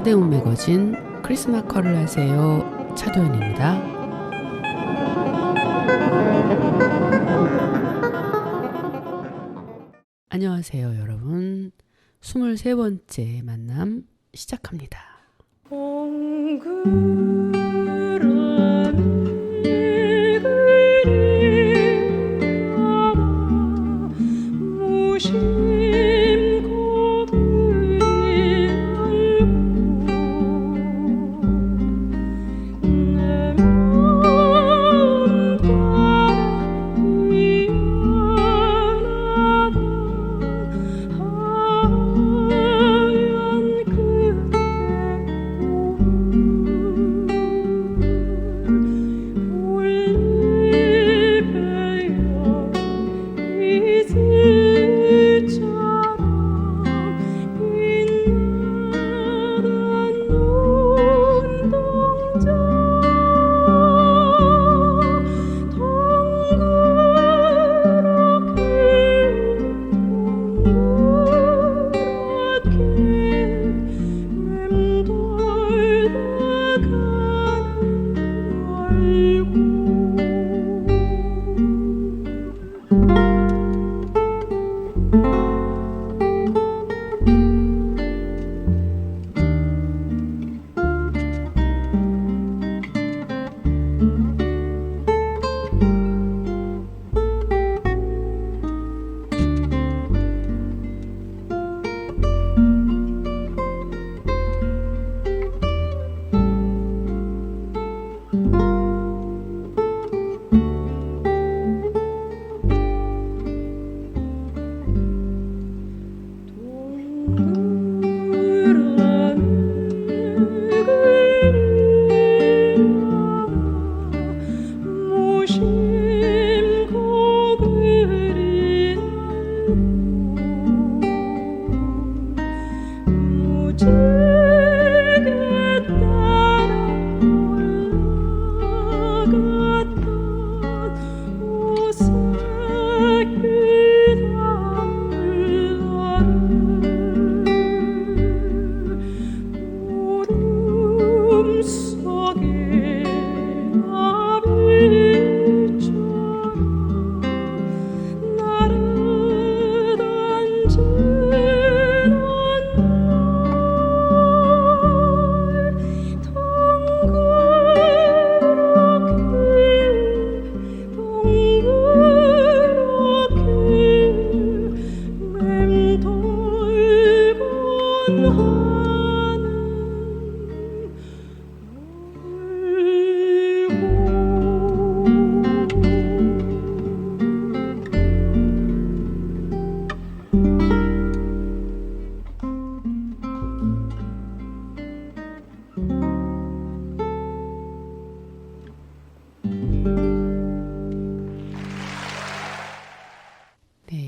서대문 매거진 크리스마컬을 하세요. 차도연입니다. 안녕하세요 여러분. 23번째 만남 시작합니다.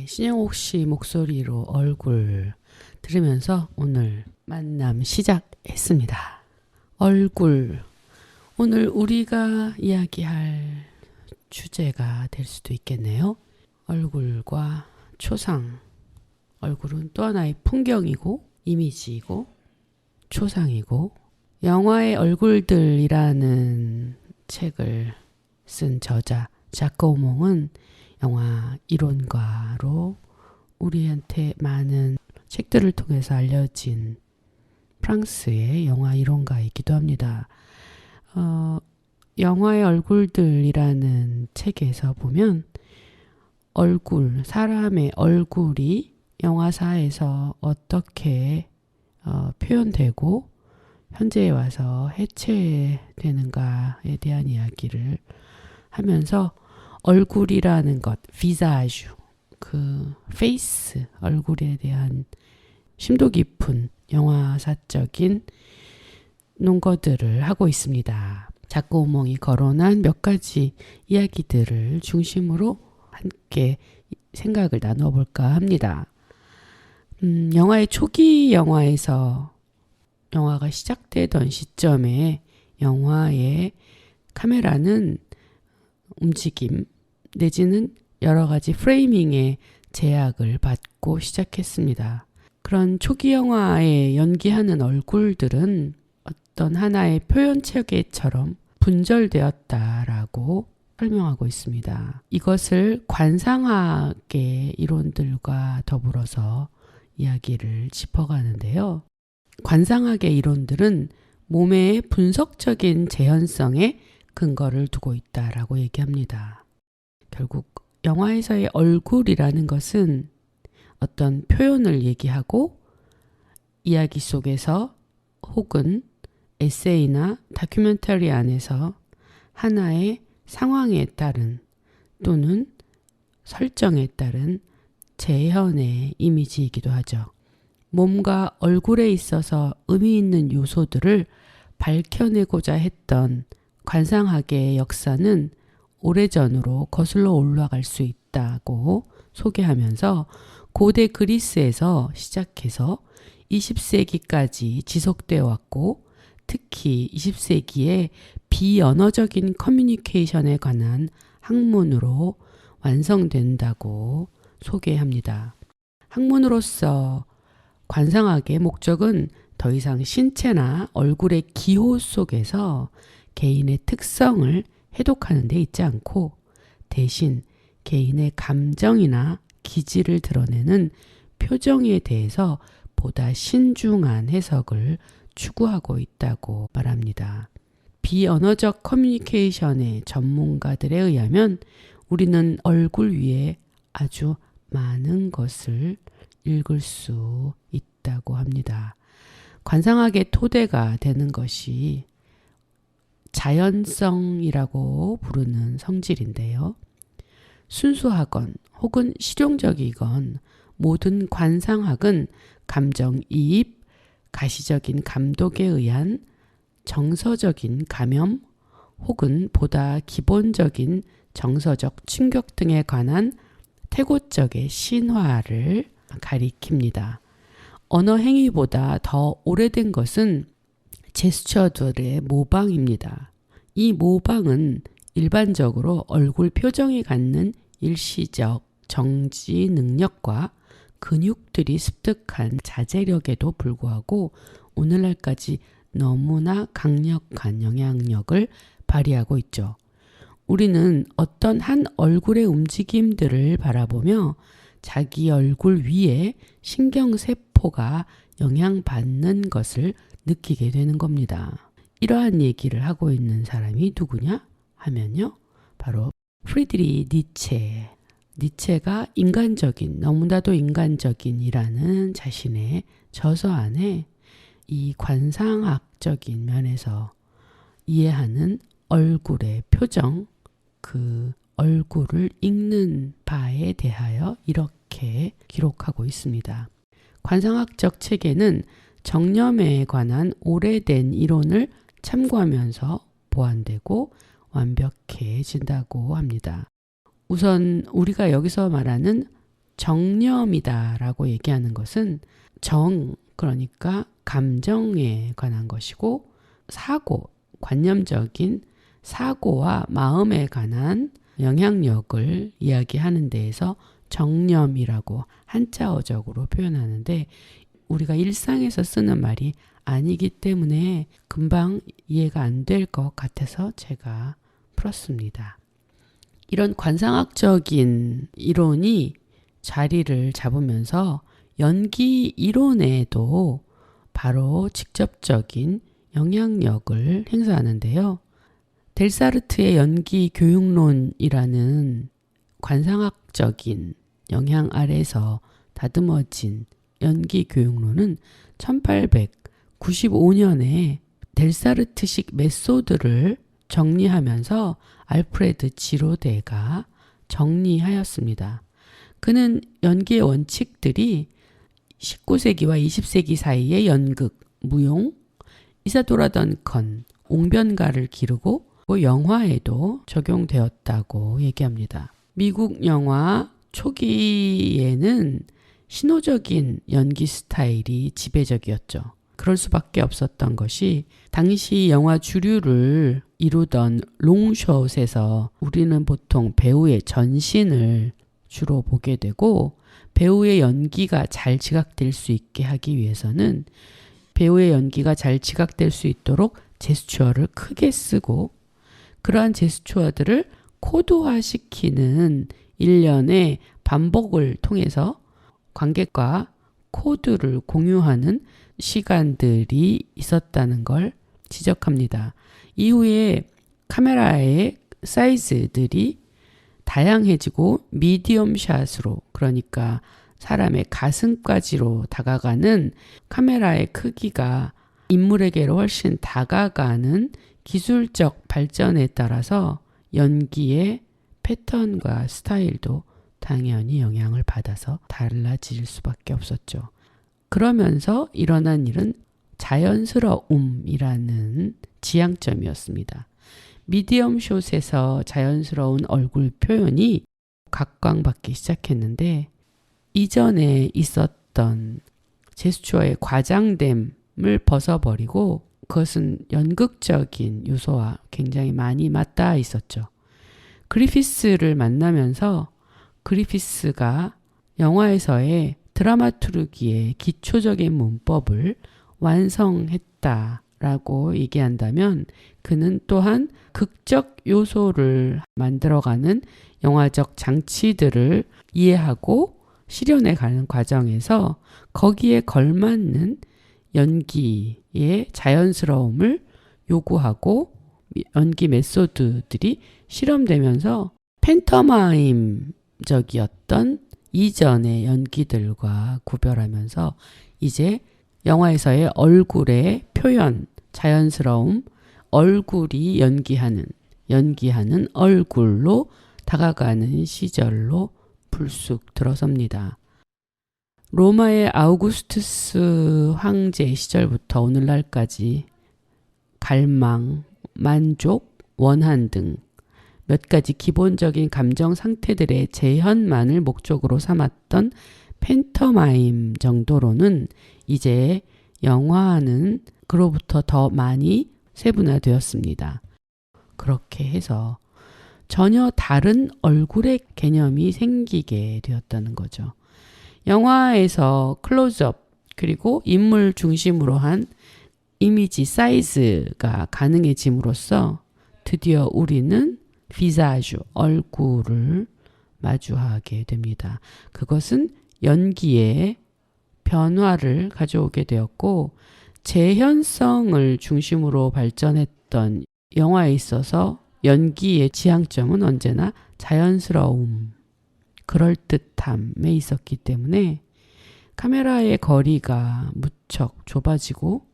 신영옥 씨 목소리로 얼굴 들으면서 오늘 만남 시작했습니다. 얼굴. 오늘 우리가 이야기할 주제가 될 수도 있겠네요. 얼굴과 초상. 얼굴은 또 하나의 풍경이고 이미지이고 초상이고 영화의 얼굴들이라는 책을 쓴 저자 자꺼우몽은 영화 이론가로 우리한테 많은 책들을 통해서 알려진 프랑스의 영화 이론가이기도 합니다. 영화의 얼굴들이라는 책에서 보면 얼굴, 사람의 얼굴이 영화사에서 어떻게 표현되고 현재에 와서 해체되는가에 대한 이야기를 하면서 얼굴이라는 것, visage, 그 face, 얼굴에 대한 심도 깊은 영화사적인 논거들을 하고 있습니다. 자꺼우몽이 거론한 몇 가지 이야기들을 중심으로 함께 생각을 나눠볼까 합니다. 영화의 초기 영화에서 영화가 시작되던 시점에 영화의 카메라는 움직임 내지는 여러 가지 프레이밍의 제약을 받고 시작했습니다. 그런 초기 영화에 연기하는 얼굴들은 어떤 하나의 표현 체계처럼 분절되었다라고 설명하고 있습니다. 이것을 관상학의 이론들과 더불어서 이야기를 짚어가는데요. 관상학의 이론들은 몸의 분석적인 재현성에 근거를 두고 있다라고 얘기합니다. 결국 영화에서의 얼굴이라는 것은 어떤 표현을 얘기하고 이야기 속에서 혹은 에세이나 다큐멘터리 안에서 하나의 상황에 따른 또는 설정에 따른 재현의 이미지이기도 하죠. 몸과 얼굴에 있어서 의미 있는 요소들을 밝혀내고자 했던 관상학의 역사는 오래전으로 거슬러 올라갈 수 있다고 소개하면서 고대 그리스에서 시작해서 20세기까지 지속되어 왔고 특히 20세기에 비언어적인 커뮤니케이션에 관한 학문으로 완성된다고 소개합니다. 학문으로서 관상학의 목적은 더 이상 신체나 얼굴의 기호 속에서 개인의 특성을 해독하는 데 있지 않고 대신 개인의 감정이나 기질을 드러내는 표정에 대해서 보다 신중한 해석을 추구하고 있다고 말합니다. 비언어적 커뮤니케이션의 전문가들에 의하면 우리는 얼굴 위에 아주 많은 것을 읽을 수 있다고 합니다. 관상학의 토대가 되는 것이 자연성이라고 부르는 성질인데요. 순수하건 혹은 실용적이건 모든 관상학은 감정이입, 가시적인 감독에 의한 정서적인 감염 혹은 보다 기본적인 정서적 충격 등에 관한 태고적의 신화를 가리킵니다. 언어 행위보다 더 오래된 것은 제스처들의 모방입니다. 이 모방은 일반적으로 얼굴 표정이 갖는 일시적 정지 능력과 근육들이 습득한 자제력에도 불구하고 오늘날까지 너무나 강력한 영향력을 발휘하고 있죠. 우리는 어떤 한 얼굴의 움직임들을 바라보며 자기 얼굴 위에 신경세포가 영향받는 것을 느끼게 되는 겁니다. 이러한 얘기를 하고 있는 사람이 누구냐 하면요. 바로 프리드리히 니체. 니체가 인간적인, 너무나도 인간적인이라는 자신의 저서 안에 이 관상학적인 면에서 이해하는 얼굴의 표정, 그 얼굴을 읽는 바에 대하여 이렇게 기록하고 있습니다. 관상학적 체계는 정념에 관한 오래된 이론을 참고하면서 보완되고 완벽해진다고 합니다. 우선 우리가 여기서 말하는 정념이다라고 얘기하는 것은 그러니까 감정에 관한 것이고 사고, 관념적인 사고와 마음에 관한 영향력을 이야기하는 데에서 정념이라고 한자어적으로 표현하는데 우리가 일상에서 쓰는 말이 아니기 때문에 금방 이해가 안 될 것 같아서 제가 풀었습니다. 이런 관상학적인 이론이 자리를 잡으면서 연기 이론에도 바로 직접적인 영향력을 행사하는데요. 델사르트의 연기 교육론이라는 관상학적인 영향 아래서 다듬어진 연기 교육론은 1895년에 델사르트식 메소드를 정리하면서 알프레드 지로데가 정리하였습니다. 그는 연기의 원칙들이 19세기와 20세기 사이에 연극, 무용, 이사도라 던컨, 옹변가를 기르고 영화에도 적용되었다고 얘기합니다. 미국 영화 초기에는 신호적인 연기 스타일이 지배적이었죠. 그럴 수밖에 없었던 것이 당시 영화 주류를 이루던 롱숏에서 우리는 보통 배우의 전신을 주로 보게 되고, 배우의 연기가 잘 지각될 수 있게 하기 위해서는 배우의 연기가 잘 지각될 수 있도록 제스처를 크게 쓰고, 그러한 제스처들을 코드화시키는 일련의 반복을 통해서 관객과 코드를 공유하는 시간들이 있었다는 걸 지적합니다. 이후에 카메라의 사이즈들이 다양해지고 미디엄 샷으로, 그러니까 사람의 가슴까지로 다가가는 카메라의 크기가 인물에게로 훨씬 다가가는 기술적 발전에 따라서 연기의 패턴과 스타일도 당연히 영향을 받아서 달라질 수밖에 없었죠. 그러면서 일어난 일은 자연스러움이라는 지향점이었습니다. 미디엄 숏에서 자연스러운 얼굴 표현이 각광받기 시작했는데, 이전에 있었던 제스처의 과장됨을 벗어버리고 그것은 연극적인 요소와 굉장히 많이 맞닿아 있었죠. 그리피스를 만나면서 그리피스가 영화에서의 드라마투르기의 기초적인 문법을 완성했다라고 얘기한다면, 그는 또한 극적 요소를 만들어가는 영화적 장치들을 이해하고 실현해 가는 과정에서 거기에 걸맞는 연기의 자연스러움을 요구하고 연기 메소드들이 실험되면서 팬터마임적이었던 이전의 연기들과 구별하면서 이제 영화에서의 얼굴의 표현, 자연스러움, 얼굴이 연기하는 얼굴로 다가가는 시절로 불쑥 들어섭니다. 로마의 아우구스투스 황제 시절부터 오늘날까지 갈망, 만족, 원한 등 몇 가지 기본적인 감정 상태들의 재현만을 목적으로 삼았던 팬터마임 정도로는 이제 영화는 그로부터 더 많이 세분화되었습니다. 그렇게 해서 전혀 다른 얼굴의 개념이 생기게 되었다는 거죠. 영화에서 클로즈업 그리고 인물 중심으로 한 이미지 사이즈가 가능해짐으로써 드디어 우리는 비자주, 얼굴을 마주하게 됩니다. 그것은 연기의 변화를 가져오게 되었고, 재현성을 중심으로 발전했던 영화에 있어서 연기의 지향점은 언제나 자연스러움, 그럴듯함에 있었기 때문에 카메라의 거리가 무척 좁아지고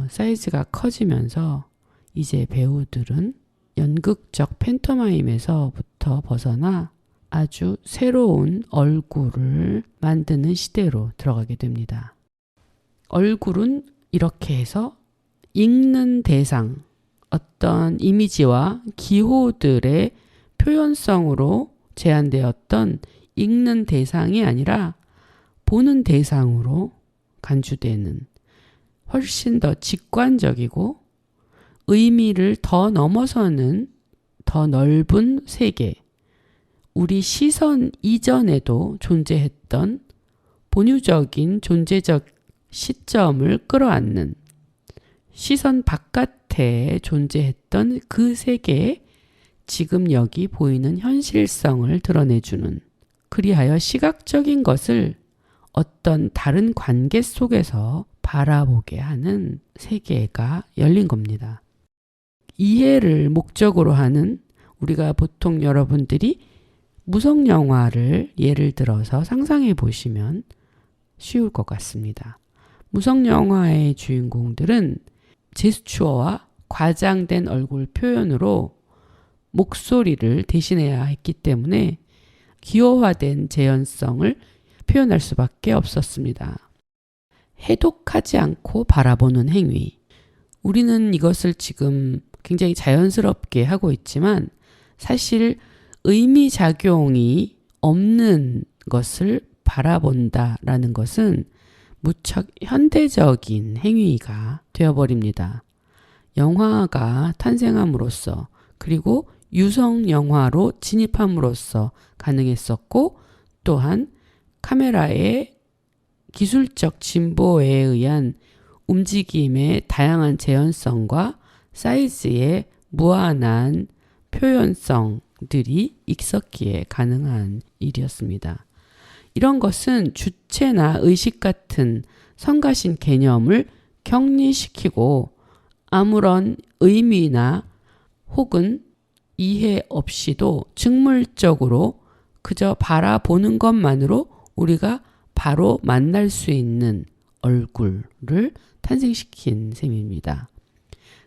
사이즈가 커지면서 이제 배우들은 연극적 팬터마임에서부터 벗어나 아주 새로운 얼굴을 만드는 시대로 들어가게 됩니다. 얼굴은 이렇게 해서 읽는 대상, 어떤 이미지와 기호들의 표현성으로 제한되었던 읽는 대상이 아니라 보는 대상으로 간주되는 훨씬 더 직관적이고 의미를 더 넘어서는 더 넓은 세계, 우리 시선 이전에도 존재했던 본유적인 존재적 시점을 끌어안는, 시선 바깥에 존재했던 그 세계에 지금 여기 보이는 현실성을 드러내주는, 그리하여 시각적인 것을 어떤 다른 관계 속에서 바라보게 하는 세계가 열린 겁니다. 이해를 목적으로 하는, 우리가 보통 여러분들이 무성 영화를 예를 들어서 상상해 보시면 쉬울 것 같습니다. 무성 영화의 주인공들은 제스처와 과장된 얼굴 표현으로 목소리를 대신해야 했기 때문에 기호화된 재현성을 표현할 수밖에 없었습니다. 해독하지 않고 바라보는 행위. 우리는 이것을 지금 굉장히 자연스럽게 하고 있지만 사실 의미작용이 없는 것을 바라본다라는 것은 무척 현대적인 행위가 되어버립니다. 영화가 탄생함으로써, 그리고 유성 영화로 진입함으로써 가능했었고, 또한 카메라의 기술적 진보에 의한 움직임의 다양한 재현성과 사이즈의 무한한 표현성들이 있었기에 가능한 일이었습니다. 이런 것은 주체나 의식 같은 성가신 개념을 격리시키고 아무런 의미나 혹은 이해 없이도 직물적으로 그저 바라보는 것만으로 우리가 바로 만날 수 있는 얼굴을 탄생시킨 셈입니다.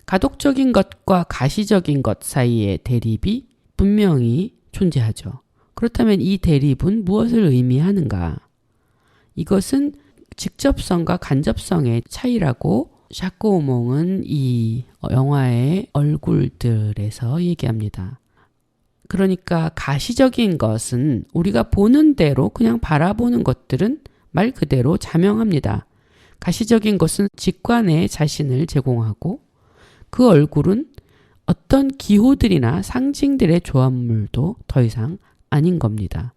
가독적인 것과 가시적인 것 사이의 대립이 분명히 존재하죠. 그렇다면 이 대립은 무엇을 의미하는가? 이것은 직접성과 간접성의 차이라고 샤크 오몽은 이 영화의 얼굴들에서 얘기합니다. 그러니까 가시적인 것은 우리가 보는 대로 그냥 바라보는 것들은 말 그대로 자명합니다. 가시적인 것은 직관의 자신을 제공하고 그 얼굴은 어떤 기호들이나 상징들의 조합물도 더 이상 아닌 겁니다.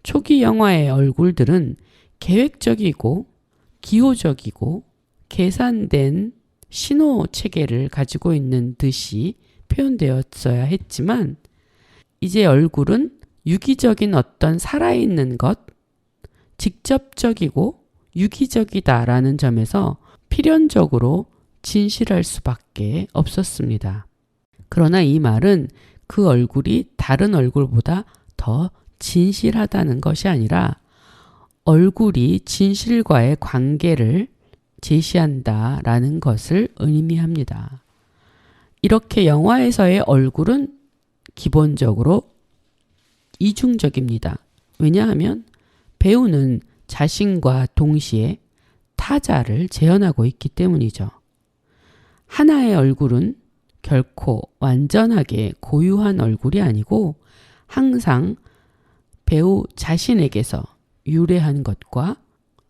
초기 영화의 얼굴들은 계획적이고 기호적이고 계산된 신호 체계를 가지고 있는 듯이 표현되었어야 했지만 이제 얼굴은 유기적인 어떤 살아있는 것, 직접적이고 유기적이다라는 점에서 필연적으로 진실할 수밖에 없었습니다. 그러나 이 말은 그 얼굴이 다른 얼굴보다 더 진실하다는 것이 아니라 얼굴이 진실과의 관계를 제시한다라는 것을 의미합니다. 이렇게 영화에서의 얼굴은 기본적으로 이중적입니다. 왜냐하면 배우는 자신과 동시에 타자를 재현하고 있기 때문이죠. 하나의 얼굴은 결코 완전하게 고유한 얼굴이 아니고 항상 배우 자신에게서 유래한 것과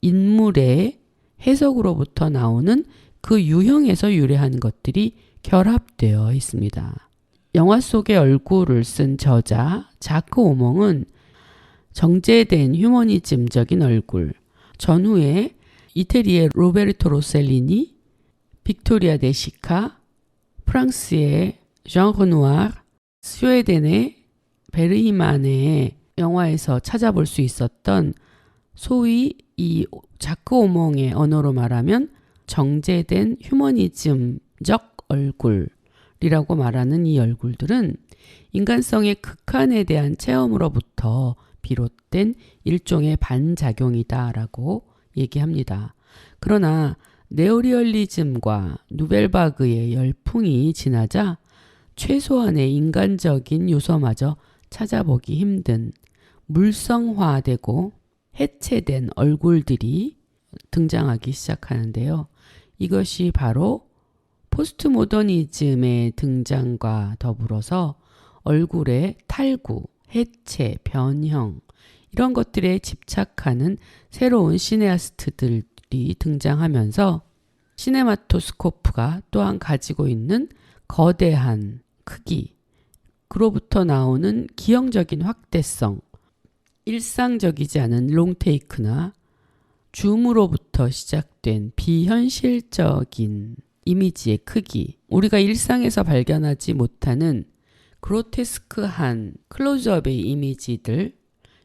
인물의 해석으로부터 나오는 그 유형에서 유래한 것들이 결합되어 있습니다. 영화 속의 얼굴을 쓴 저자 자크 오몽은 정제된 휴머니즘적인 얼굴, 전후에 이태리의 로베르토 로셀리니, 빅토리아 데시카, 프랑스의 장 르누아르, 스웨덴의 베르히만의 영화에서 찾아볼 수 있었던 소위 이 자크 오몽의 언어로 말하면 정제된 휴머니즘적 얼굴이라고 말하는 이 얼굴들은 인간성의 극한에 대한 체험으로부터 비롯된 일종의 반작용이다라고 얘기합니다. 그러나 네오리얼리즘과 누벨바그의 열풍이 지나자 최소한의 인간적인 요소마저 찾아보기 힘든 물성화되고 해체된 얼굴들이 등장하기 시작하는데요. 이것이 바로 포스트 모더니즘의 등장과 더불어서 얼굴의 탈구, 해체, 변형 이런 것들에 집착하는 새로운 시네아스트들이 등장하면서 시네마토스코프가 또한 가지고 있는 거대한 크기, 그로부터 나오는 기형적인 확대성, 일상적이지 않은 롱테이크나 줌으로부터 시작된 비현실적인 이미지의 크기, 우리가 일상에서 발견하지 못하는 그로테스크한 클로즈업의 이미지들,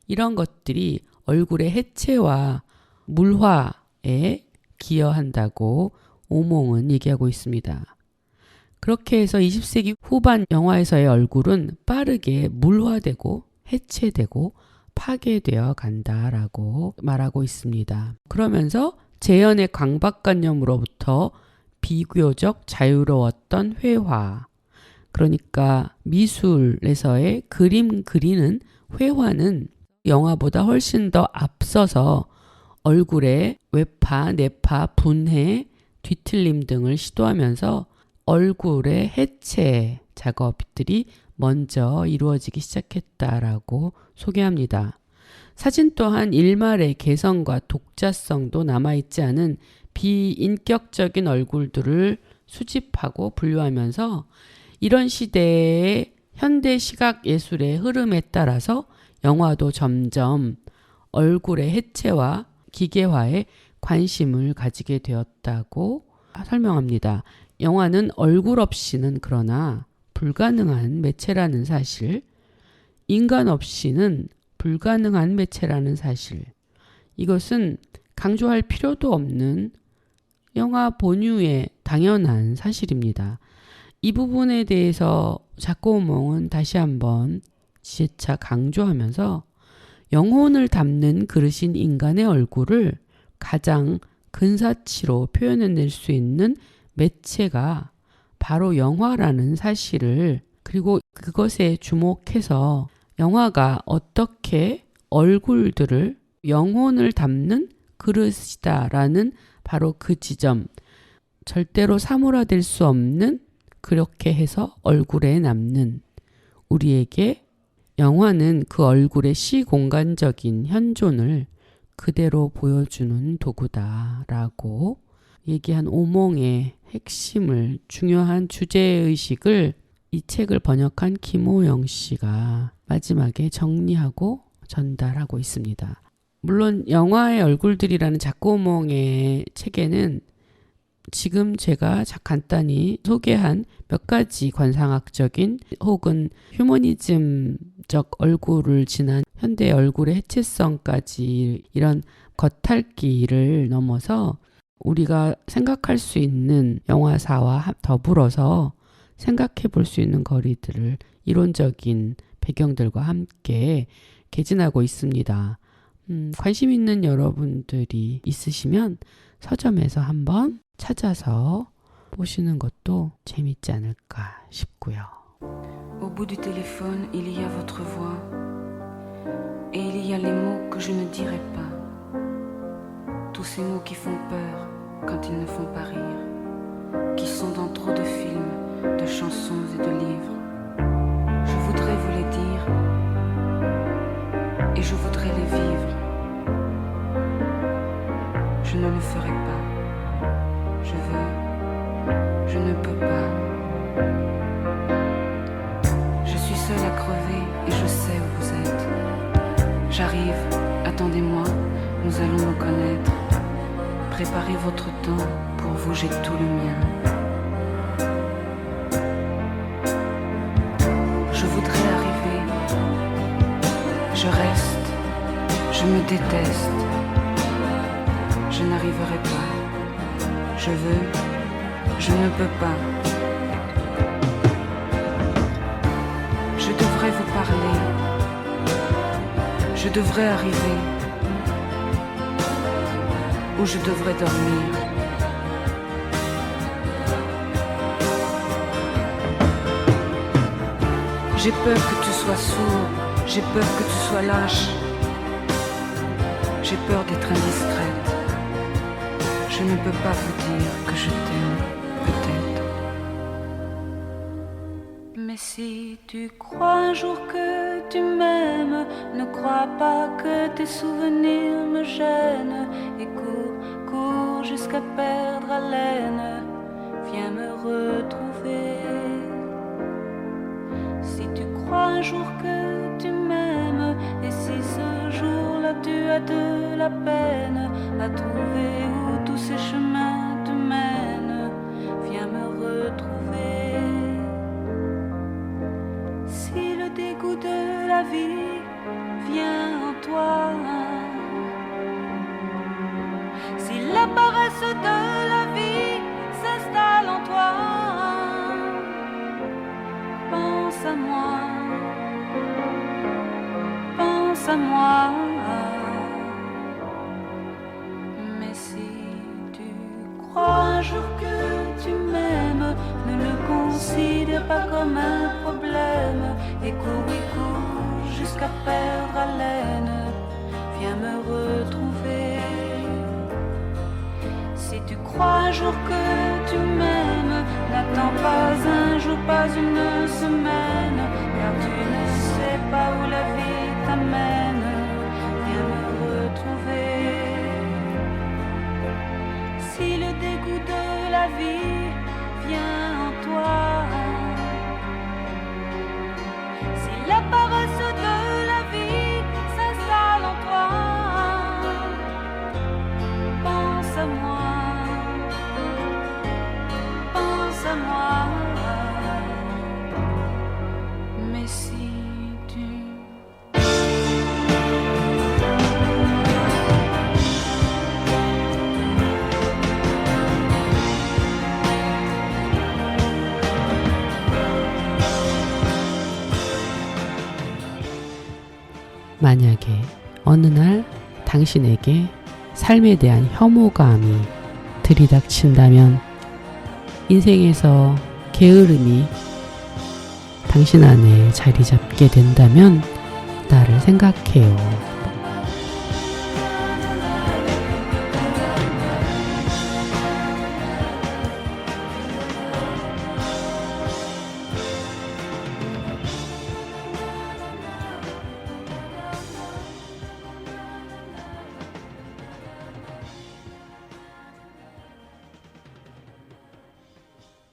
이런 것들이 얼굴의 해체와 물화에 기여한다고 오몽은 얘기하고 있습니다. 그렇게 해서 20세기 후반 영화에서의 얼굴은 빠르게 물화되고 해체되고 파괴되어 간다라고 말하고 있습니다. 그러면서 재현의 강박관념으로부터 비교적 자유로웠던 회화, 그러니까 미술에서의 그림 그리는 회화는 영화보다 훨씬 더 앞서서 얼굴의 외파, 내파, 분해, 뒤틀림 등을 시도하면서 얼굴의 해체 작업들이 먼저 이루어지기 시작했다라고 소개합니다. 사진 또한 일말의 개성과 독자성도 남아있지 않은 비인격적인 얼굴들을 수집하고 분류하면서 이런 시대의 현대 시각 예술의 흐름에 따라서 영화도 점점 얼굴의 해체와 기계화에 관심을 가지게 되었다고 설명합니다. 영화는 얼굴 없이는 그러나 불가능한 매체라는 사실, 인간 없이는 불가능한 매체라는 사실, 이것은 강조할 필요도 없는 영화 본유의 당연한 사실입니다. 이 부분에 대해서 자코몽은 다시 한번 재차 강조하면서 영혼을 담는 그릇인 인간의 얼굴을 가장 근사치로 표현해낼 수 있는 매체가 바로 영화라는 사실을, 그리고 그것에 주목해서 영화가 어떻게 얼굴들을 영혼을 담는 그릇이다라는 바로 그 지점, 절대로 사물화될 수 없는, 그렇게 해서 얼굴에 남는 우리에게 영화는 그 얼굴의 시공간적인 현존을 그대로 보여주는 도구다라고 얘기한 오몽의 핵심을, 중요한 주제의식을 이 책을 번역한 김호영 씨가 마지막에 정리하고 전달하고 있습니다. 물론 영화의 얼굴들이라는 자코몽의 책에는 지금 제가 간단히 소개한 몇 가지 관상학적인 혹은 휴머니즘적 얼굴을 지난 현대 얼굴의 해체성까지 이런 겉핥기를 넘어서 우리가 생각할 수 있는 영화사와 더불어서 생각해 볼 수 있는 거리들을 이론적인 배경들과 함께 개진하고 있습니다. 관심 있는 여러분들이 있으시면 서점에서 한번 찾아서 보시는 것도 재밌지 않을까 싶고요. Au bout du téléphone, il y a votre voix et il y a les mots que je ne dirai pas. Tous ces mots qui font peur quand ils ne font pas rire, qui sont dans trop de films, de chansons et de livres. Je voudrais vous les dire et je voudrais les vivre. Je ne le ferai pas. Je veux, je ne peux pas. Je suis seule à crever et je sais où vous êtes. J'arrive, attendez-moi, nous allons nous connaître. Préparez votre temps, pour vous j'ai tout le mien. Je voudrais arriver, je reste, je me déteste. Je n'arriverai pas. Je veux, je ne peux pas. Je devrais vous parler. Je devrais arriver. Ou je devrais dormir. J'ai peur que tu sois sourd. J'ai peur que tu sois lâche. J'ai peur d'être indiscrète. Je ne peux pas vous dire que je t'aime, peut-être. Mais si tu crois un jour que tu m'aimes, ne crois pas que tes souvenirs me gênent. Et cours, cours jusqu'à perdre haleine. Viens me retrouver. Si tu crois un jour que tu m'aimes, et si ce jour-là tu as de la peine à trouver où tous ces chemins te mènent, viens me retrouver. Si le dégoût de la vie vient en toi, si la paresse de la vie s'installe en toi, pense à moi, pense à moi. Mais si tu crois un jour que tu m'aimes, ne le considère pas comme un problème. Et cours jusqu'à perdre haleine. Viens me retrouver. Si tu crois un jour que tu m'aimes, n'attends pas un jour, pas une semaine, car tu ne sais pas où la vie t'amène. Viens me retrouver. Si le dégoût de la vie vient en toi, 만약에 어느 날 당신에게 삶에 대한 혐오감이 들이닥친다면 인생에서 게으름이 당신 안에 자리 잡게 된다면 나를 생각해요.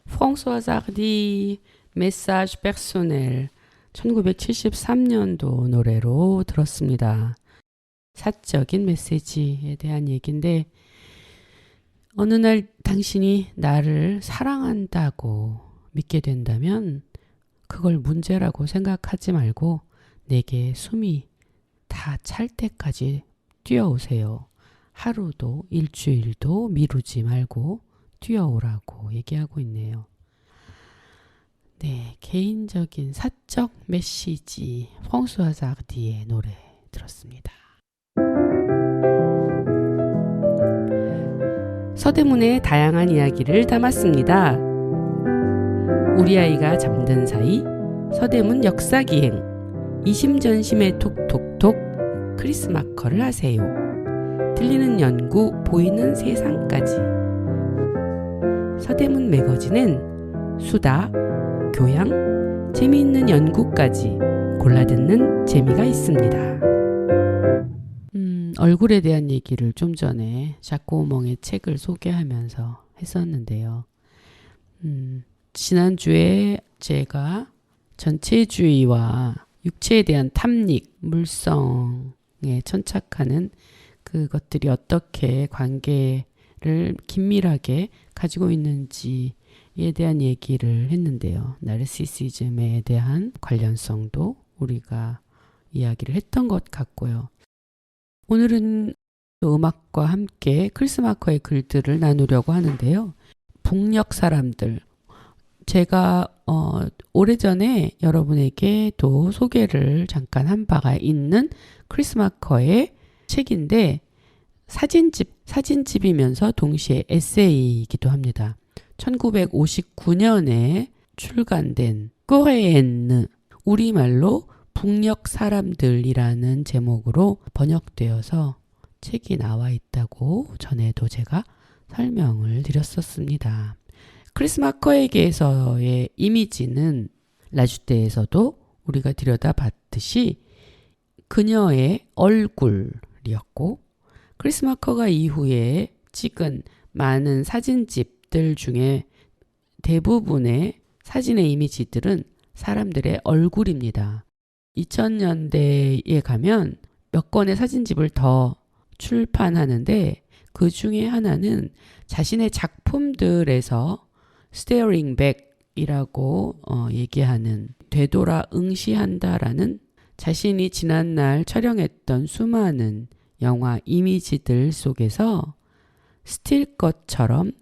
프랑소아즈 하르디 메시지 퍼소넬 1973년도 노래로 들었습니다. 사적인 메시지에 대한 얘기인데 어느 날 당신이 나를 사랑한다고 믿게 된다면 그걸 문제라고 생각하지 말고 내게 숨이 다 찰 때까지 뛰어오세요. 하루도 일주일도 미루지 말고 뛰어오라고 얘기하고 있네요. 네, 개인적인 사적 메시지 프랑소아즈 하르디의 노래 들었습니다. 서대문의 다양한 이야기를 담았습니다. 우리 아이가 잠든 사이 서대문 역사기행 이심전심의 톡톡톡 크리스마커를 하세요. 들리는 연구 보이는 세상까지 서대문 매거진은 수다, 교양, 재미있는 연구까지 골라듣는 재미가 있습니다. 얼굴에 대한 얘기를 좀 전에 자꾸 멍의 책을 소개하면서 했었는데요. 지난주에 제가 전체주의와 육체에 대한 탐닉, 물성에 천착하는 그것들이 어떻게 관계를 긴밀하게 가지고 있는지에 대한 얘기를 했는데요. 나르시시즘에 대한 관련성도 우리가 이야기를 했던 것 같고요. 오늘은 음악과 함께 크리스마커의 글들을 나누려고 하는데요. 북녘 사람들, 제가 오래전에 여러분에게도 소개를 잠깐 한 바가 있는 크리스마커의 책인데 사진집이면서 동시에 에세이이기도 합니다. 1959년에 출간된 꼬레엔느, 우리말로 북녘 사람들이라는 제목으로 번역되어서 책이 나와 있다고 전에도 제가 설명을 드렸었습니다. 크리스마커에게서의 이미지는 라주떼에서도 우리가 들여다봤듯이 그녀의 얼굴이었고, 크리스마커가 이후에 찍은 많은 사진집들 중에 대부분의 사진의 이미지들은 사람들의 얼굴입니다. 2000년대에 가면 몇 권의 사진집을 더 출판하는데 그 중에 하나는 자신의 작품들에서 스테어링 백이라고 얘기하는 되돌아 응시한다라는 자신이 지난날 촬영했던 수많은 영화 이미지들 속에서 스틸컷처럼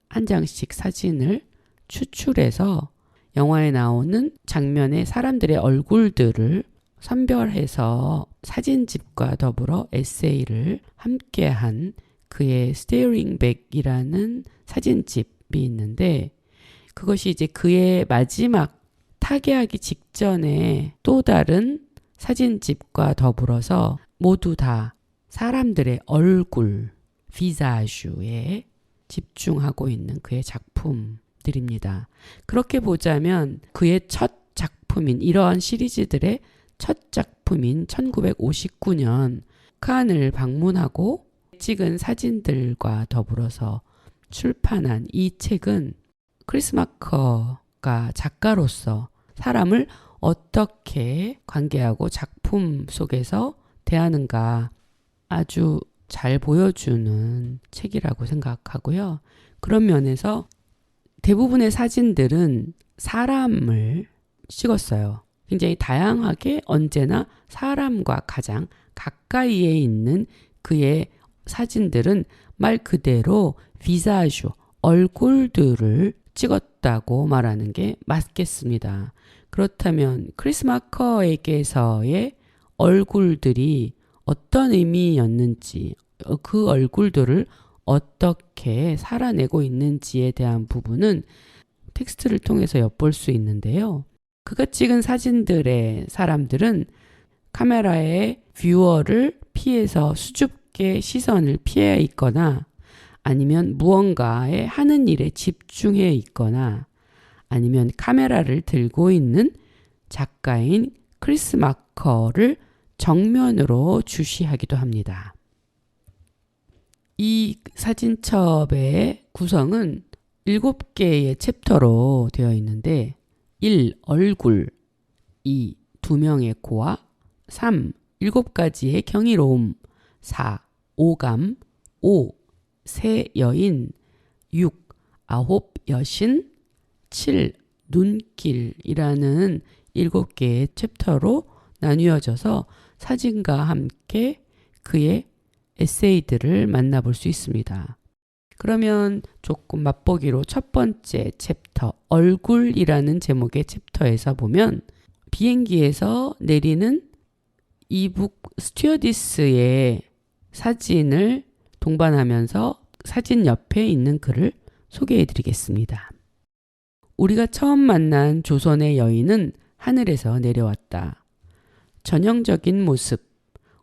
한 장씩 사진을 추출해서 영화에 나오는 장면의 사람들의 얼굴들을 선별해서 사진집과 더불어 에세이를 함께한 그의 스테어링 백이라는 사진집이 있는데, 그것이 이제 그의 마지막 타계하기 직전에 또 다른 사진집과 더불어서 모두 다 사람들의 얼굴, 비자주에 집중하고 있는 그의 작품들입니다. 그렇게 보자면 그의 첫 작품인, 이러한 시리즈들의 첫 작품인 1959년 칸을 방문하고 찍은 사진들과 더불어서 출판한 이 책은 크리스마커가 작가로서 사람을 어떻게 관계하고 작품 속에서 대하는가 아주 잘 보여주는 책이라고 생각하고요. 그런 면에서 대부분의 사진들은 사람을 찍었어요. 굉장히 다양하게 언제나 사람과 가장 가까이에 있는 그의 사진들은 말 그대로 비자주, 얼굴들을 찍었다고 말하는 게 맞겠습니다. 그렇다면 크리스마커에게서의 얼굴들이 어떤 의미였는지, 그 얼굴들을 어떻게 살아내고 있는지에 대한 부분은 텍스트를 통해서 엿볼 수 있는데요. 그가 찍은 사진들의 사람들은 카메라의 뷰어를 피해서 수줍게 시선을 피해 있거나 아니면 무언가에 하는 일에 집중해 있거나 아니면 카메라를 들고 있는 작가인 크리스 마커를 정면으로 주시하기도 합니다. 이 사진첩의 구성은 7개의 챕터로 되어 있는데 1. 얼굴 2. 2명의 고아 3. 7가지의 경이로움 4. 오감 5. 새 여인 6. 9 여신 7. 눈길이라는 7개의 챕터로 나뉘어져서 사진과 함께 그의 에세이들을 만나볼 수 있습니다. 그러면 조금 맛보기로 첫 번째 챕터 얼굴이라는 제목의 챕터에서 보면 비행기에서 내리는 이북 스튜어디스의 사진을 동반하면서 사진 옆에 있는 글을 소개해 드리겠습니다. 우리가 처음 만난 조선의 여인은 하늘에서 내려왔다. 전형적인 모습.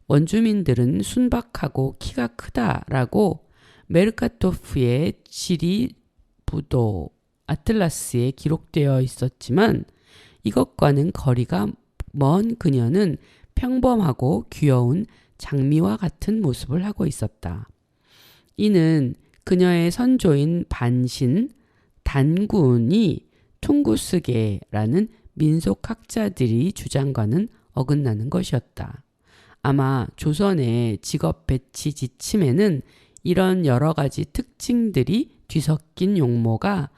원주민들은 순박하고 키가 크다라고 메르카토프의 지리 부도 아틀라스에 기록되어 있었지만 이것과는 거리가 먼 그녀는 평범하고 귀여운 장미와 같은 모습을 하고 있었다. 이는 그녀의 선조인 반신, 단군이 퉁구스계라는 민속학자들이 주장과는 어긋나는 것이었다. 아마 조선의 직업 배치 지침에는 이런 여러 가지 특징들이 뒤섞인 용모가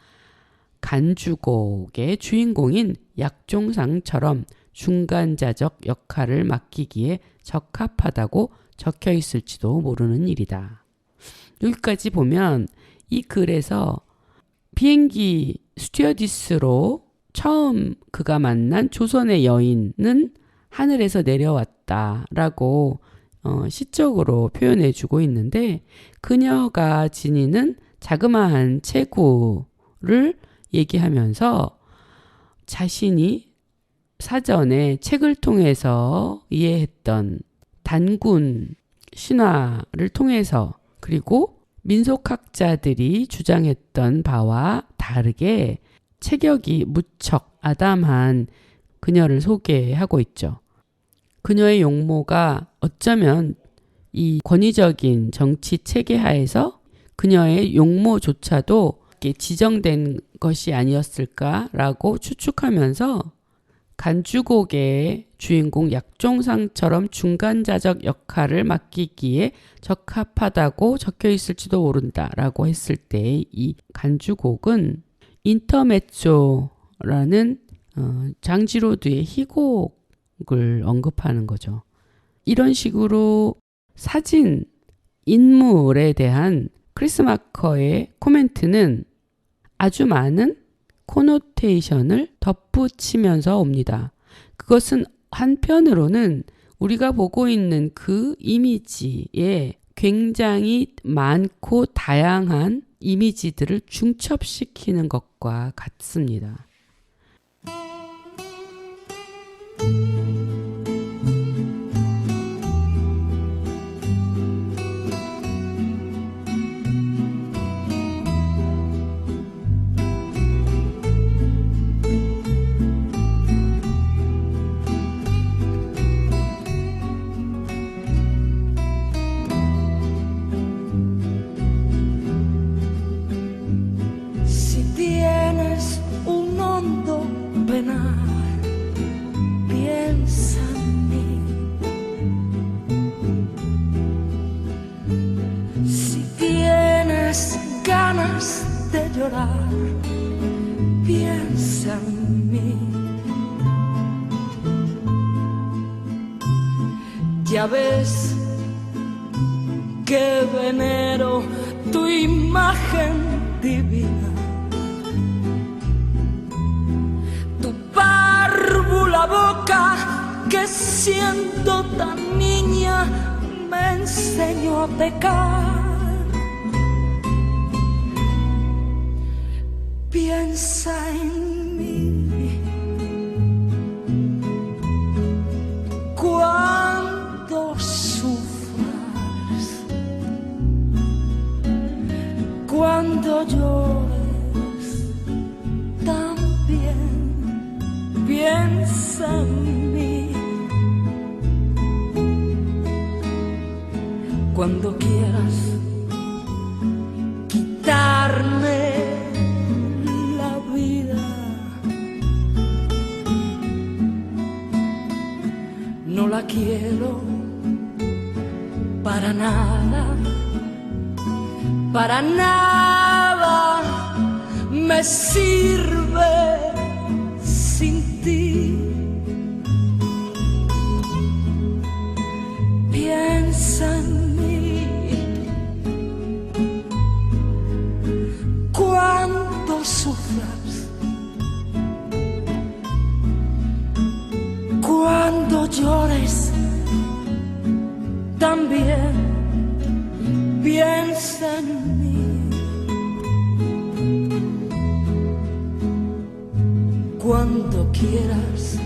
간주곡의 주인공인 약종상처럼 중간자적 역할을 맡기기에 적합하다고 적혀 있을지도 모르는 일이다. 여기까지 보면 이 글에서 비행기 스튜어디스로 처음 그가 만난 조선의 여인은 하늘에서 내려왔다라고 시적으로 표현해주고 있는데 그녀가 지니는 자그마한 체구를 얘기하면서 자신이 사전에 책을 통해서 이해했던 단군 신화를 통해서 그리고 민속학자들이 주장했던 바와 다르게 체격이 무척 아담한 그녀를 소개하고 있죠. 그녀의 용모가 어쩌면 이 권위적인 정치 체계 하에서 그녀의 용모조차도 지정된 것이 아니었을까라고 추측하면서 간주곡의 주인공 약종상처럼 중간자적 역할을 맡기기에 적합하다고 적혀 있을지도 모른다라고 했을 때 이 간주곡은 인터메조라는 장지로드의 희곡을 언급하는 거죠. 이런 식으로 사진, 인물에 대한 크리스 마커의 코멘트는 아주 많은 코노테이션을 덧붙이면서 옵니다. 그것은 한편으로는 우리가 보고 있는 그 이미지에 굉장히 많고 다양한 이미지들을 중첩시키는 것과 같습니다. Piensa en mí. Si tienes ganas de llorar, piensa en mí. Ya ves que venero tu imagen divina. La boca que siendo tan niña me enseñó a pecar. Piensa en mí cuando sufras, cuando llores, también piensa en mí. Cuando quieras quitarme la vida, no la quiero para nada, para nada me sirve sin ti. Piensa en mí cuando sufras, cuando llores, también piensa en mí. Cuando quieras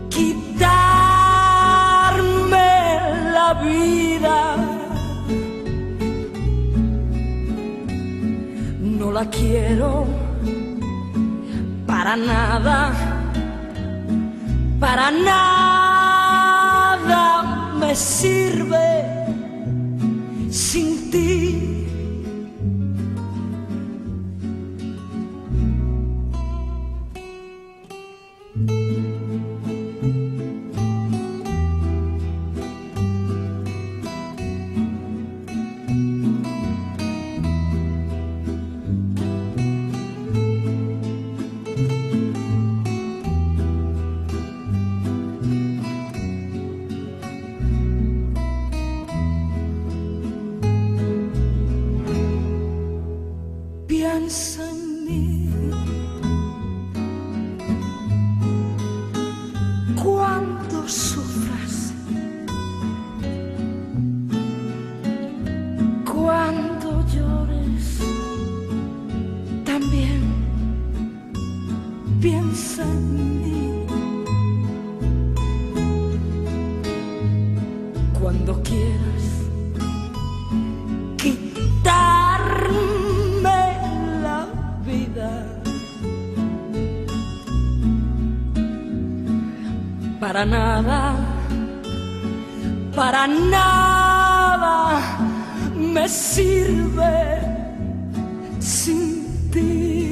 quitarme la vida, no la quiero para nada, para nada me sirve sin ti. Piensa en mí cuando sufras, cuando llores, también piensa en mí. Cuando quieras quitarme la vida, para nada, para nada me sirve sin ti.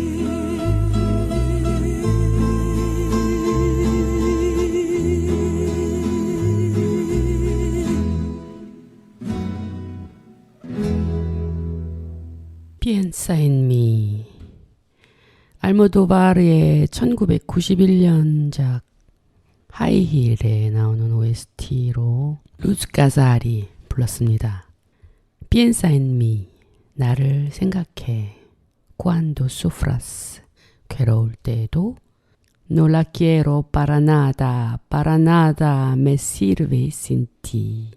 Piensa en mí. 알모도바르의 1991년작 하이힐에 나오는 OST로 루즈 가자리 불렀습니다. Piensa en mí. 나를 생각해. Cuando sufras. 괴로울 때에도 No la quiero para nada me sirve sin ti.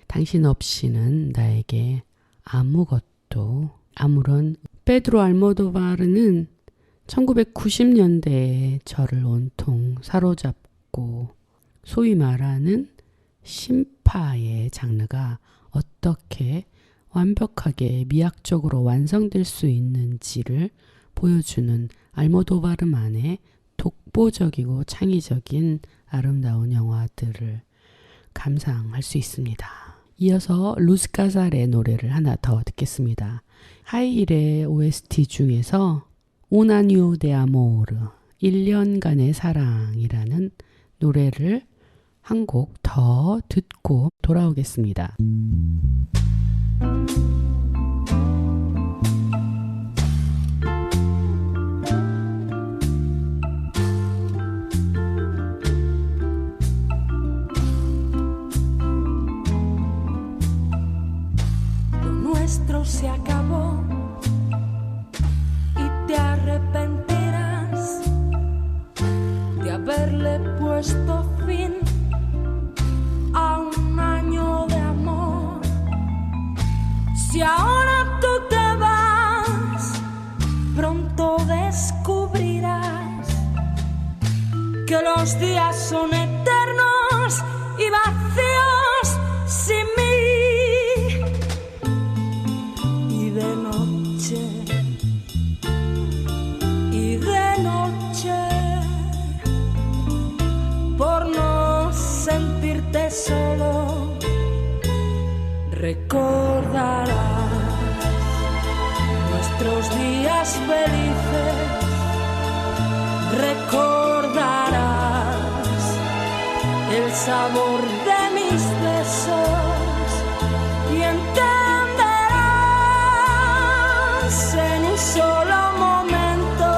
당신 없이는 나에게 아무것도 아무런. 페드로 알모도바르는 1990년대에 저를 온통 사로잡고 소위 말하는 신파의 장르가 어떻게 완벽하게 미학적으로 완성될 수 있는지를 보여주는 알모도바르만의 독보적이고 창의적인 아름다운 영화들을 감상할 수 있습니다. 이어서 루즈 가잘의 노래를 하나 더 듣겠습니다. 하이힐의 OST 중에서 Un año de amor, 1년간의 사랑이라는 노래를 한 곡 더 듣고 돌아오겠습니다. Lo nuestro se acabó y te arrepentirás de haberle puesto fin Los días son eternos y vacíos sin mí. Y de noche, por no sentirte solo, recordarás nuestros días felices, recordarás el sabor de mis besos y entenderás en un solo momento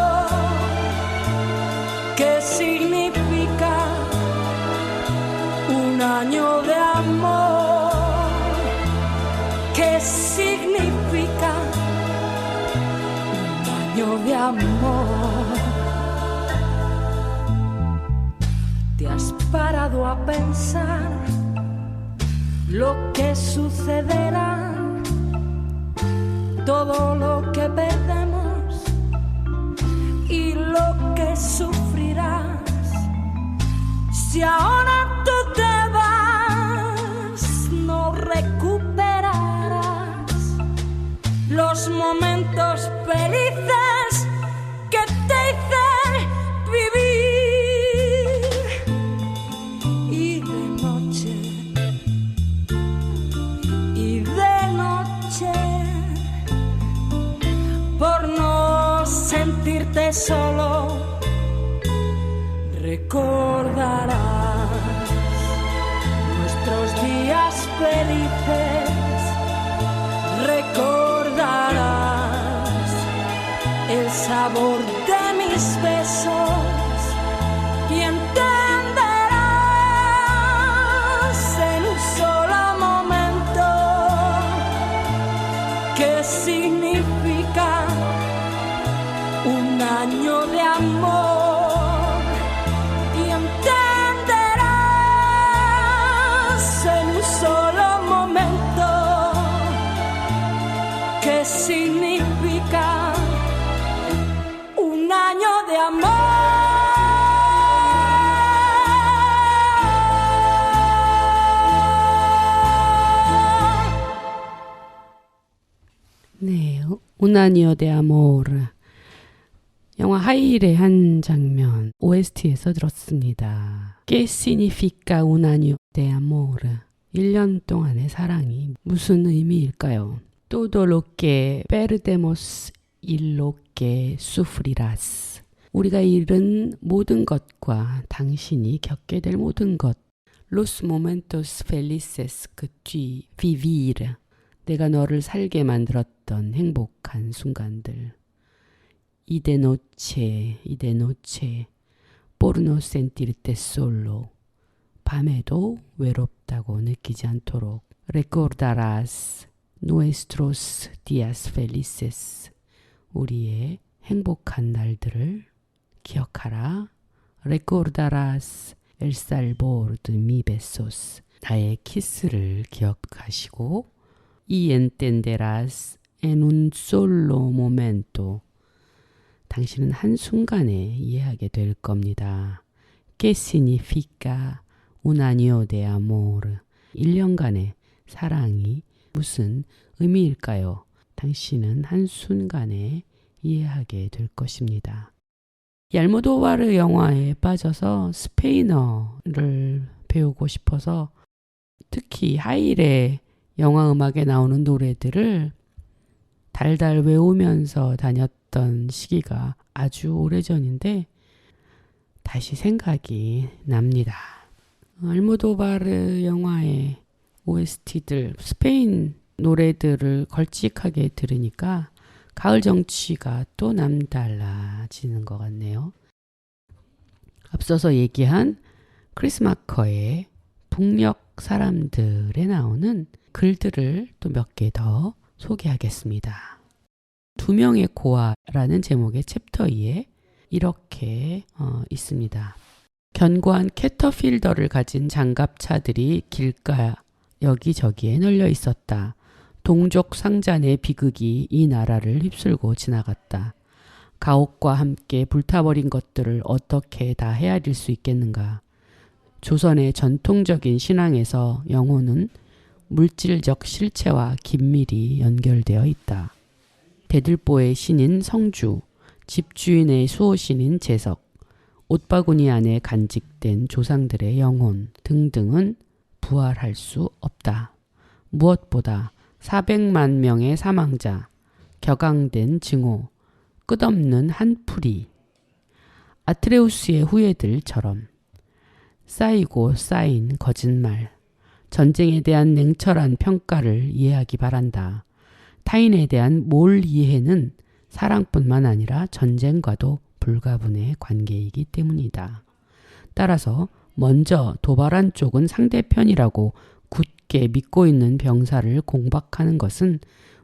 qué significa un año de amor, qué significa un año de amor. ¿Te has parado a pensar lo que sucederá, todo lo que perdemos y lo que sufrirás? Si ahora tú te vas, no recuperarás los momentos felices que te hice vivir. Y de noche, por no sentirte solo, recordarás nuestros días felices, recordarás el sabor de mis besos y entenderás en un solo momento qué significa un año de amor. ¿Qué significa un año de amor? 네, Un año de amor. 영화 하이힐의 한 장면 OST에서 들었습니다. ¿Qué significa un año de amor? 1년 동안의 사랑이 무슨 의미일까요? Todo lo que perdemos y lo que sufrirás. 우리가 잃은 모든 것과 당신이 겪게 될 모든 것. Los momentos felices que tu vivir. 내가 너를 살게 만들었던 행복한 순간들. Y de noche, por no sentirte solo. 밤에도 외롭다고 느끼지 않도록. Recordarás nuestros días felices. 우리의 행복한 날들을 기억하라. Recordarás el sabor de mis besos. 나의 키스를 기억하시고 y entenderás en un solo momento. 당신은 한순간에 이해하게 될 겁니다. ¿Qué significa un año de amor? 1년간의 사랑이 무슨 의미일까요? 당신은 한순간에 이해하게 될 것입니다. 이 알모도바르 영화에 빠져서 스페인어를 배우고 싶어서 특히 하이힐의 영화 음악에 나오는 노래들을 달달 외우면서 다녔던 시기가 아주 오래전인데 다시 생각이 납니다. 알모도바르 영화의 OST들, 스페인 노래들을 걸쭉하게 들으니까 가을 정취가 또 남달라지는 것 같네요. 앞서서 얘기한 크리스 마커의 북녘 사람들에 나오는 글들을 또 몇 개 더 소개하겠습니다. 두 명의 고아라는 제목의 챕터 2에 이렇게 있습니다. 견고한 캐터필더를 가진 장갑차들이 길가 여기저기에 널려 있었다. 동족 상잔의 비극이 이 나라를 휩쓸고 지나갔다. 가옥과 함께 불타버린 것들을 어떻게 다 헤아릴 수 있겠는가. 조선의 전통적인 신앙에서 영혼은 물질적 실체와 긴밀히 연결되어 있다. 대들보의 신인 성주, 집주인의 수호신인 재석, 옷바구니 안에 간직된 조상들의 영혼 등등은 부활할 수 없다. 무엇보다 400만 명의 사망자, 격앙된 증오, 끝없는 한풀이, 아트레우스의 후예들처럼 쌓이고 쌓인 거짓말, 전쟁에 대한 냉철한 평가를 이해하기 바란다. 타인에 대한 몰 이해는 사랑뿐만 아니라 전쟁과도 불가분의 관계이기 때문이다. 따라서 먼저 도발한 쪽은 상대편이라고 굳게 믿고 있는 병사를 공박하는 것은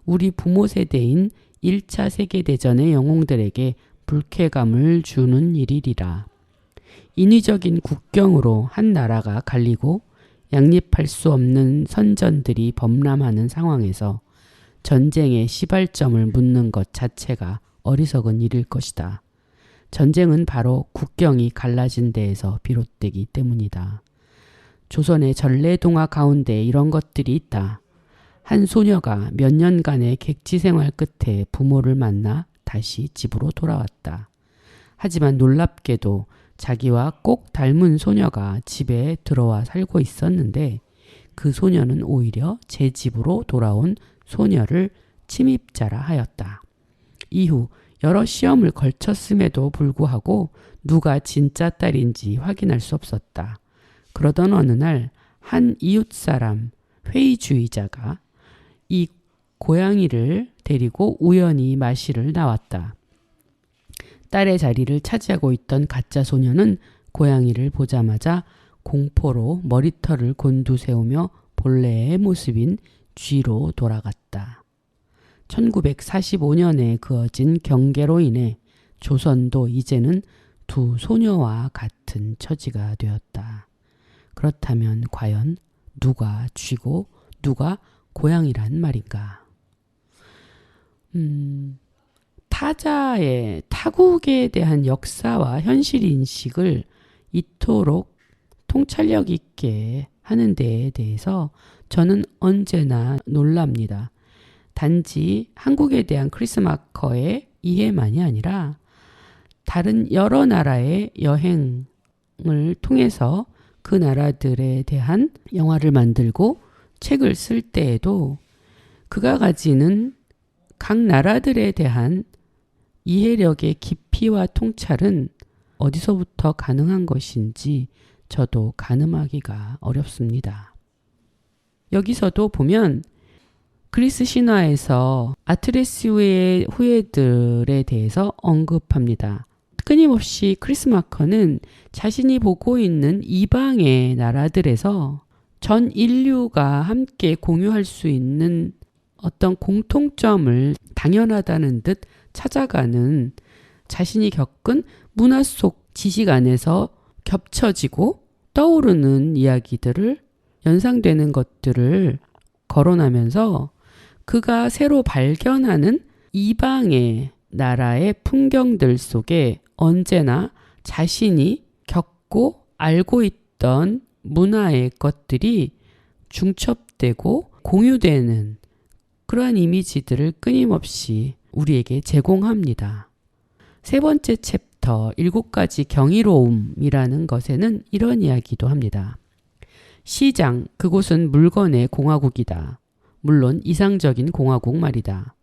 우리 부모 세대인 1차 세계대전의 영웅들에게 불쾌감을 주는 일이리라. 인위적인 국경으로 한 나라가 갈리고 양립할 수 없는 선전들이 범람하는 상황에서 전쟁의 시발점을 묻는 것 자체가 어리석은 일일 것이다. 전쟁은 바로 국경이 갈라진 데에서 비롯되기 때문이다. 조선의 전래동화 가운데 이런 것들이 있다. 한 소녀가 몇 년간의 객지 생활 끝에 부모를 만나 다시 집으로 돌아왔다. 하지만 놀랍게도 자기와 꼭 닮은 소녀가 집에 들어와 살고 있었는데 그 소녀는 오히려 제 집으로 돌아온 소녀를 침입자라 하였다. 이후 여러 시험을 걸쳤음에도 불구하고 누가 진짜 딸인지 확인할 수 없었다. 그러던 어느 날 한 이웃사람 회의주의자가 이 고양이를 데리고 우연히 마실을 나왔다. 딸의 자리를 차지하고 있던 가짜 소녀는 고양이를 보자마자 공포로 머리털을 곤두세우며 본래의 모습인 쥐로 돌아갔다. 1945년에 그어진 경계로 인해 조선도 이제는 두 소녀와 같은 처지가 되었다. 그렇다면 과연 누가 쥐고 누가 고양이란 말인가? 타자의 타국에 대한 역사와 현실 인식을 이토록 통찰력 있게 하는 데에 대해서 저는 언제나 놀랍니다. 단지 한국에 대한 크리스마커의 이해만이 아니라 다른 여러 나라의 여행을 통해서 그 나라들에 대한 영화를 만들고 책을 쓸 때에도 그가 가지는 각 나라들에 대한 이해력의 깊이와 통찰은 어디서부터 가능한 것인지 저도 가늠하기가 어렵습니다. 여기서도 보면 그리스 신화에서 아트레스의 후예들에 대해서 언급합니다. 끊임없이 크리스마커는 자신이 보고 있는 이방의 나라들에서 전 인류가 함께 공유할 수 있는 어떤 공통점을 당연하다는 듯 찾아가는 자신이 겪은 문화 속 지식 안에서 겹쳐지고 떠오르는 이야기들을 연상되는 것들을 거론하면서 그가 새로 발견하는 이방의 나라의 풍경들 속에 언제나 자신이 겪고 알고 있던 문화의 것들이 중첩되고 공유되는 그러한 이미지들을 끊임없이 우리에게 제공합니다. 세 번째 챕터 7가지 경이로움이라는 것에는 이런 이야기도 합니다. 시장, 그곳은 물건의 공화국이다. 물론 이상적인 공화국 말이다.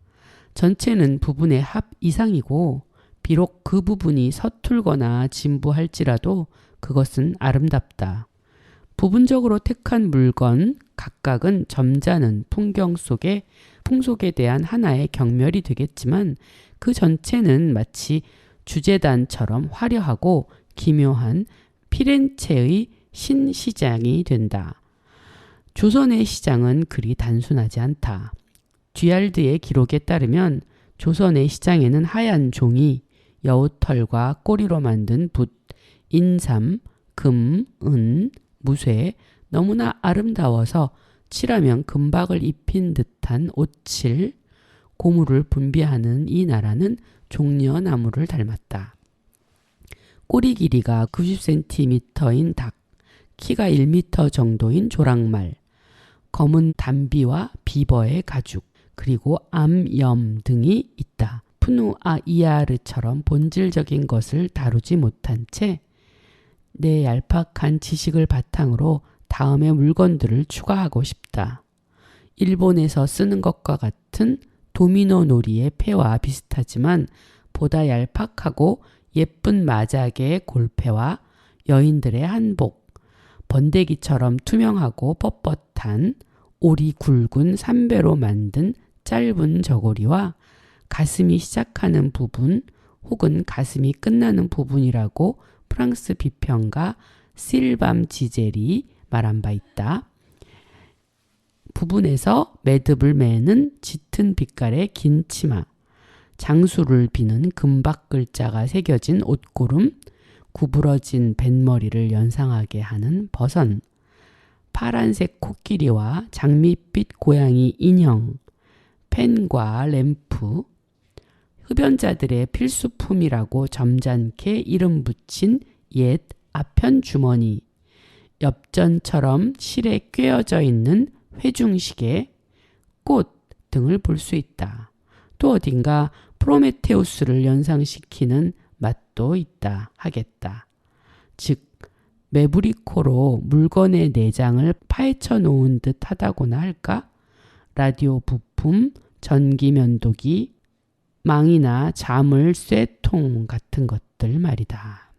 전체는 부분의 합 이상이고 비록 그 부분이 서툴거나 진부할지라도 그것은 아름답다. 부분적으로 택한 물건 각각은 점잖은 풍경 속의 풍속에 대한 하나의 경멸이 되겠지만 그 전체는 마치 주제단처럼 화려하고 기묘한 피렌체의 신시장이 된다. 조선의 시장은 그리 단순하지 않다. 쥐알드의 기록에 따르면 조선의 시장에는 하얀 종이, 여우털과 꼬리로 만든 붓, 인삼, 금, 은, 무쇠, 너무나 아름다워서 칠하면 금박을 입힌 듯한 옷칠, 고무를 분비하는 이 나라는 종려나무를 닮았다. 꼬리 길이가 90cm인 닭, 키가 1m 정도인 조랑말, 검은 담비와 비버의 가죽, 그리고 암, 염 등이 있다. 푸누아이아르처럼 본질적인 것을 다루지 못한 채 내 얄팍한 지식을 바탕으로 다음의 물건들을 추가하고 싶다. 일본에서 쓰는 것과 같은 도미노 놀이의 패와 비슷하지만 보다 얄팍하고 예쁜 마작의 골패와 여인들의 한복, 번데기처럼 투명하고 뻣뻣한 올이 굵은 삼배로 만든 짧은 저고리와 가슴이 시작하는 부분 혹은 가슴이 끝나는 부분이라고 프랑스 비평가 실밤 지젤이 말한 바 있다. 부분에서 매듭을 매는 짙은 빛깔의 긴 치마, 장수를 비는 금박 글자가 새겨진 옷고름, 구부러진 뱃머리를 연상하게 하는 버선, 파란색 코끼리와 장밋빛 고양이 인형, 펜과 램프, 흡연자들의 필수품이라고 점잖게 이름 붙인 옛 아편 주머니, 엽전처럼 실에 꿰어져 있는 회중시계, 꽃 등을 볼 수 있다. 또 어딘가 프로메테우스를 연상시키는 맛도 있다 하겠다. 즉 매부리코로 물건의 내장을 파헤쳐 놓은 듯 하다고나 할까? 라디오 부품, 전기 면도기, 망이나 자물 쇠통 같은 것들 말이다.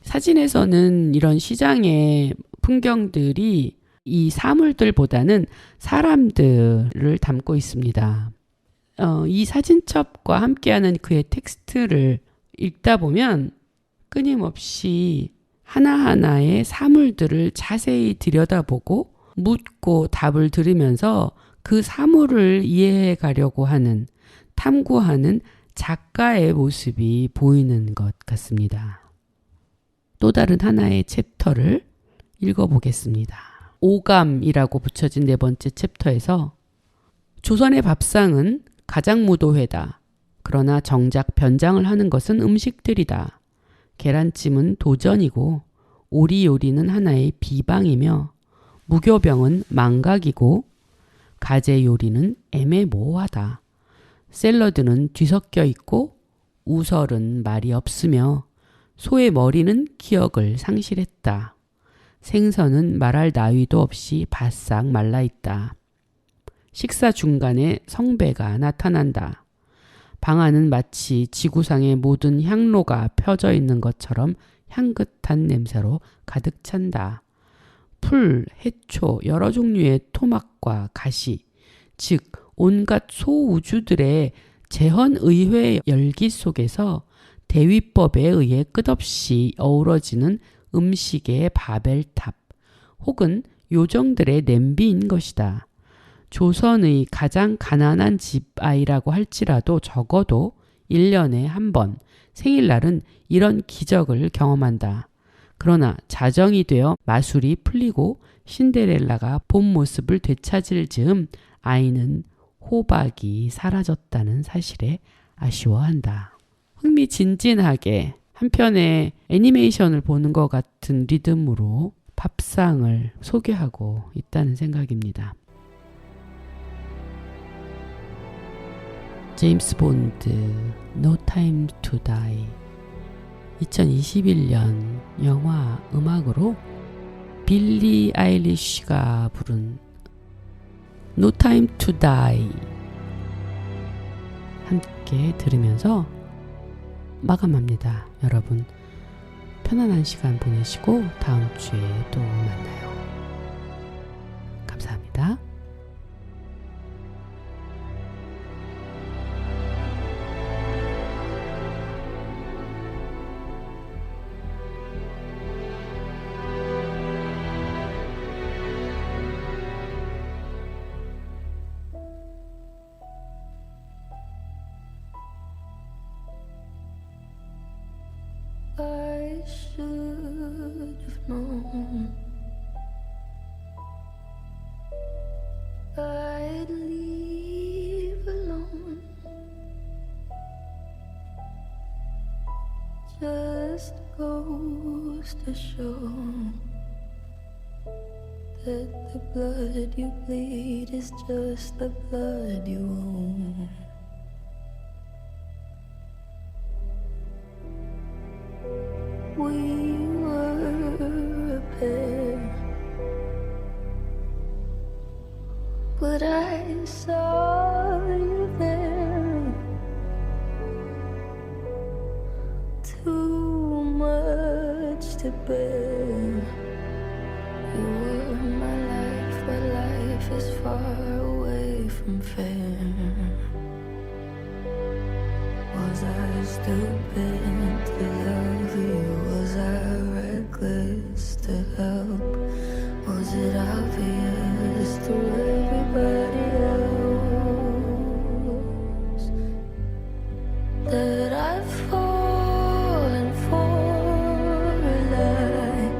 사진에서는 이런 시장의 풍경들이 이 사물들보다는 사람들을 담고 있습니다. 이 사진첩과 함께하는 그의 텍스트를 읽다 보면 끊임없이 하나하나의 사물들을 자세히 들여다보고 묻고 답을 들으면서 그 사물을 이해해 가려고 하는, 탐구하는 작가의 모습이 보이는 것 같습니다. 또 다른 하나의 챕터를 읽어보겠습니다. 오감이라고 붙여진 네 번째 챕터에서 조선의 밥상은 가장무도회다. 그러나 정작 변장을 하는 것은 음식들이다. 계란찜은 도전이고 오리요리는 하나의 비방이며 무교병은 망각이고 가재요리는 애매모호하다. 샐러드는 뒤섞여 있고 우설은 말이 없으며 소의 머리는 기억을 상실했다. 생선은 말할 나위도 없이 바싹 말라있다. 식사 중간에 성배가 나타난다. 방 안은 마치 지구상의 모든 향로가 펴져 있는 것처럼 향긋한 냄새로 가득 찬다. 풀, 해초, 여러 종류의 토막과 가시, 즉 온갖 소우주들의 재헌의회 열기 속에서 대위법에 의해 끝없이 어우러지는 음식의 바벨탑 혹은 요정들의 냄비인 것이다. 조선의 가장 가난한 집 아이라고 할지라도 적어도 1년에 한 번 생일날은 이런 기적을 경험한다. 그러나 자정이 되어 마술이 풀리고 신데렐라가 본 모습을 되찾을 즈음 아이는 호박이 사라졌다는 사실에 아쉬워한다. 흥미진진하게 한편의 애니메이션을 보는 것 같은 리듬으로 밥상을 소개하고 있다는 생각입니다. 제임스 본드 No Time to Die 2021년 영화 음악으로 빌리 아일리쉬가 부른 No Time to Die 함께 들으면서 마감합니다. 여러분 편안한 시간 보내시고 다음 주에 또 만나요. 감사합니다. I should have known I'd leave alone. for sure that the blood you bleed is just the blood you own. We were a pair, but I saw you there. Too much to bear. You were my life, but life is far away from fair. Was I stupid to love you? Was I reckless to help? Was it obvious to everybody else that I've fallen for a lie?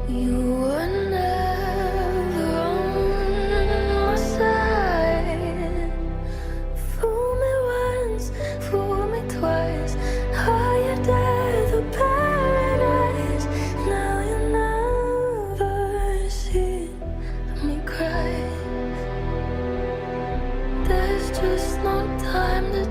You were never on my side. Fool me once, fool me twice. Are you dead for paradise? Now you never see me cry. There's just no time to